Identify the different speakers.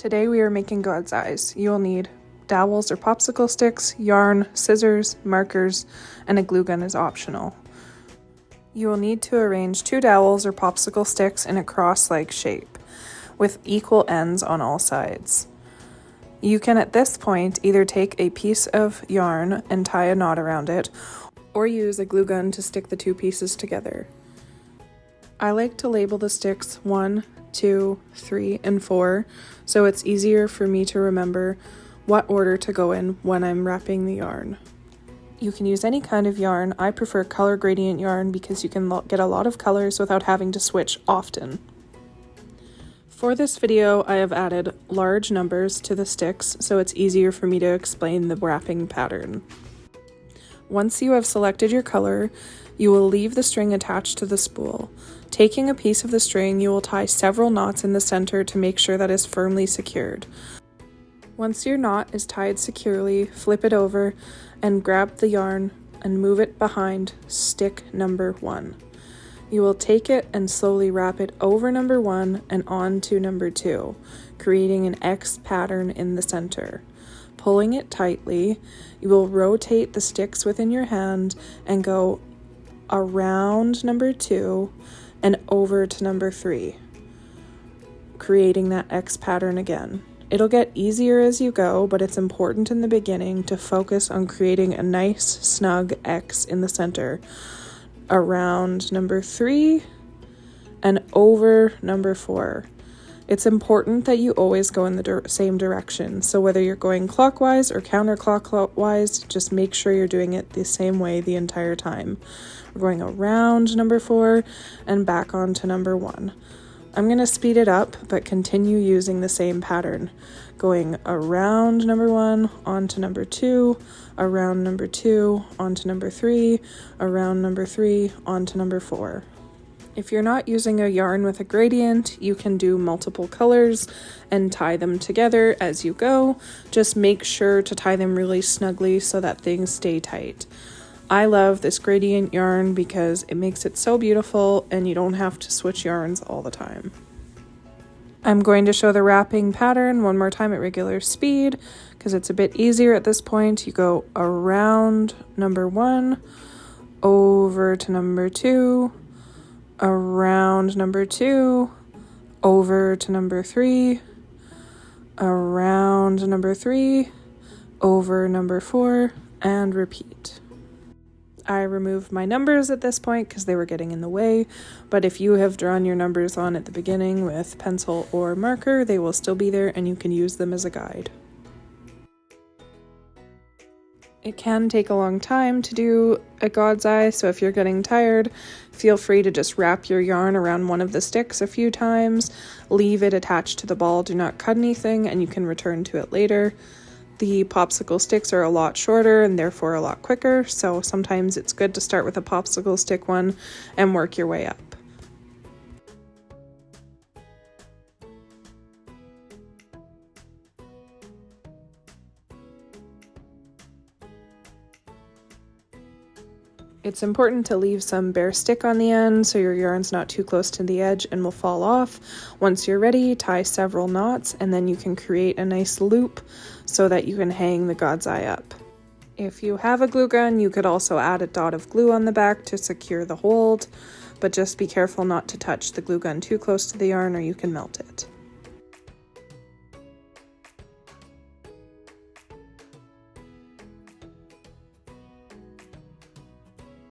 Speaker 1: Today we are making God's eyes. You will need dowels or popsicle sticks, yarn, scissors, markers, and a glue gun is optional. You will need to arrange 2 dowels or popsicle sticks in a cross-like shape, with equal ends on all sides. You can at this point either take a piece of yarn and tie a knot around it, or use a glue gun to stick the 2 pieces together. I like to label the sticks 1, 2, 3, and 4, so it's easier for me to remember what order to go in when I'm wrapping the yarn. You can use any kind of yarn. I prefer color gradient yarn because you can get a lot of colors without having to switch often. For this video, I have added large numbers to the sticks, so it's easier for me to explain the wrapping pattern. Once you have selected your color, you will leave the string attached to the spool. Taking a piece of the string, you will tie several knots in the center to make sure that it is firmly secured. Once your knot is tied securely, flip it over and grab the yarn and move it behind stick number 1. You will take it and slowly wrap it over number 1 and onto number 2, creating an X pattern in the center. Pulling it tightly, you will rotate the sticks within your hand and go around number 2 and over to number 3, creating that X pattern again. It'll get easier as you go, but it's important in the beginning to focus on creating a nice snug X in the center, around number 3 and over number 4. It's important that you always go in the same direction, so whether you're going clockwise or counterclockwise, just make sure you're doing it the same way the entire time. We're going around number 4 and back onto number 1. I'm going to speed it up, but continue using the same pattern. Going around number 1, onto number 2, around number 2, onto number 3, around number 3, onto number 4. If you're not using a yarn with a gradient, you can do multiple colors and tie them together as you go. Just make sure to tie them really snugly so that things stay tight. I love this gradient yarn because it makes it so beautiful and you don't have to switch yarns all the time. I'm going to show the wrapping pattern one more time at regular speed because it's a bit easier at this point. You go around number 1, over to number 2, around number 2, over to number 3, around number 3, over number 4, and repeat. I removed my numbers at this point because they were getting in the way, but if you have drawn your numbers on at the beginning with pencil or marker, they will still be there and you can use them as a guide. It can take a long time to do a God's eye, so if you're getting tired, feel free to just wrap your yarn around one of the sticks a few times, leave it attached to the ball, do not cut anything, and you can return to it later. The popsicle sticks are a lot shorter and therefore a lot quicker, so sometimes it's good to start with a popsicle stick one and work your way up. It's important to leave some bare stick on the end so your yarn's not too close to the edge and will fall off. Once you're ready, tie several knots and then you can create a nice loop so that you can hang the God's eye up. If you have a glue gun, you could also add a dot of glue on the back to secure the hold, but just be careful not to touch the glue gun too close to the yarn or you can melt it.